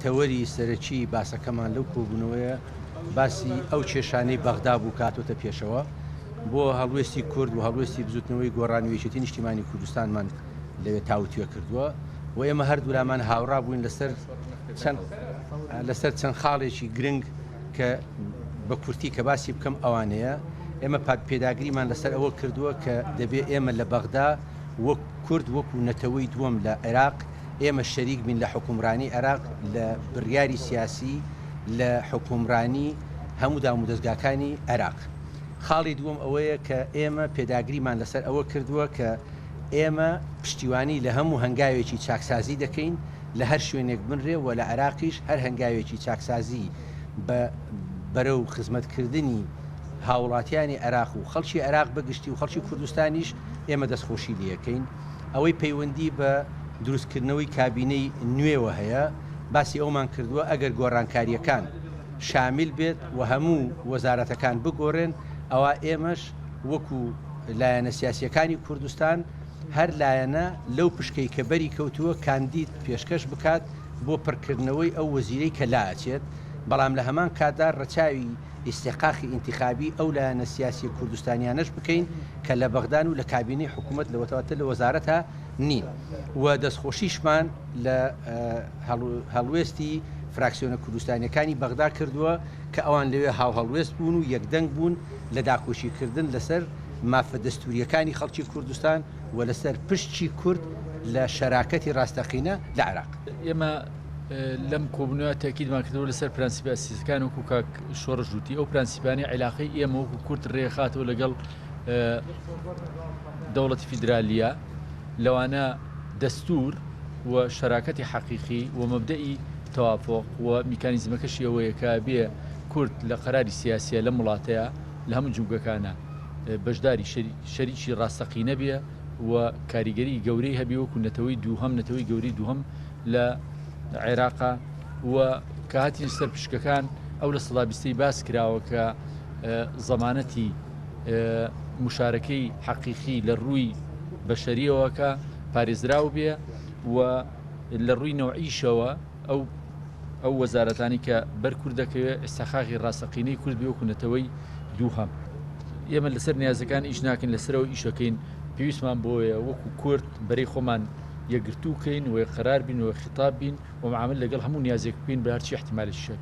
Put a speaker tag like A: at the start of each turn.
A: تەوەری سەرەکی باسەکەمان لەو کۆبوونەوەیە باسی ئەو کێشانەی بەغدا بوو کاتۆتە پێشەوە بۆ هەڵوێستی کورد و هەڵوێستی بزوتنەوەی گۆڕانوێژێتی نیشتیمانی کوردستانمان لەوێ تاوتوێ کردووە و ئێمە هەردوولامان هاوڕا بووین لەسەر چەند خاڵێکی گرنگ کە بە کورتی کە باسی بکەم ئەوانەیە ئێمە پێداگریمان لەسەر ئەوە کردووە کە دەبێت ئێمە لە بەغدا وەک کورد وەکو نەتەوەی دووەم لە عێراق ئێمە شەریک بین لە حکومڕانی عێراق لە بڕیاری سیاسی لە حکومڕانی هەموو دام و دەستگاکانی عێراق. خاڵی دووەم ئەوەیە کە ئێمە پێداگریمان لەسەر ئەوە کردووە کە ئێمە پشتیوانی لە هەموو هەنگاوێکی چاکسازی دەکەین لە هەر شوێنێک بنرێ و لە عێراقیش هەر هەنگاوێکی چاکسازی بەرەو خزمەتکردنی هاوڵاتیانی عێراق و خەڵکی عێراق بەگشتی و خەڵکی کوردستانیش ئێمە دەستخۆشی لەکەین. ئەوەی پەیوەندی بە دروستکردنەوەی کابینەی نوێوە هەیە باسی ئەومان کردووە ئەگەر گۆڕانکاریەکان شامیل بێت و هەموو وەزارەتەکان بگۆڕێن ئەوە ئێمەش وەکو لایەنە سیاسیەکانی کوردستان هەر لایەنە لەو پشکەی کە بەری کەوتووە کاندید پێشکەش بکات بۆ پڕکردنەوەی ئەو وەزیرەی کە لاچێت بەڵام لە هەمان کاتدا ڕەچاوی ئیستیقاقی ئینتیخابی ئەو لایەنە سیاسی کوردستانیانەش بکەین کە لە بەغدان و لە کابینەی حکوومەت لەوەتەواتە لە وەزارەتە نین و دەستخۆشیشمان لە هەڵوێستی فراکسیۆنە کوردستانیەکانی بەغدا کردووە کە ئەوان لەوێ هەڵوێست بوون و یەکدەنگ بوون لە داخۆشیکردن لەسەر مافە دەستوریەکانی خەڵکی کوردستان و لەسەر پشتی کورد لە شەراکەتی ڕاستەقینە لە عێراق.
B: ئێمە لەم کۆبوونەوە تاکیدمان کردەوە لەسەر پرەنسیپە ئەساسیەکان وەکو کاک شۆڕش وتی ئەو پرەنسیپانەی عێلاقی ئێمە وەکو کورد ڕێخاتەوە لەگەڵ دەوڵەتی فیدرالیە لەوانە دەستور و شەراکەتی حەقیقی و مەبدەئی تەوافۆق و میکانیزمەکەشی ئەوەیە کە بێ کورد لە قەراری سیاسیە لە وڵاتەیە لە هەموو جوگەکانە بەشداری شەریکی ڕاستەقینە بێ و کاریگەری گەورەی هەبێ وەکو نەتەوەی دووهەم نەتەوەی گەورەی دووهەم لە عێراقا و کە هاتی سەر پشکەکان ئەو لە سەدا بیستەی باس کراوە کە زەمانەتی مشارەکەی حەقیقی لە ڕووی بەشەریەوەکە پارێزراو بێ و لە ڕووی نەوعیشەوە ئەو وەزارەتانی کە بەر کوردەکەوێت ئێستاخاغی ڕاستەقینەی کورد بێ وەکو نەتەوەی دووهەم. ئێمە لەسەر نیازەکان ئیش ناکەین لەسەرەوە ئیشەکەین پێویستمان بۆیە وەکو کورد بەرەی خۆمان یەکگرتووکەین و قەرار بین و خیتاب بین و معامل لەگەڵ هەموو نیازێک بین بە هەرچی احتیمالی شەک.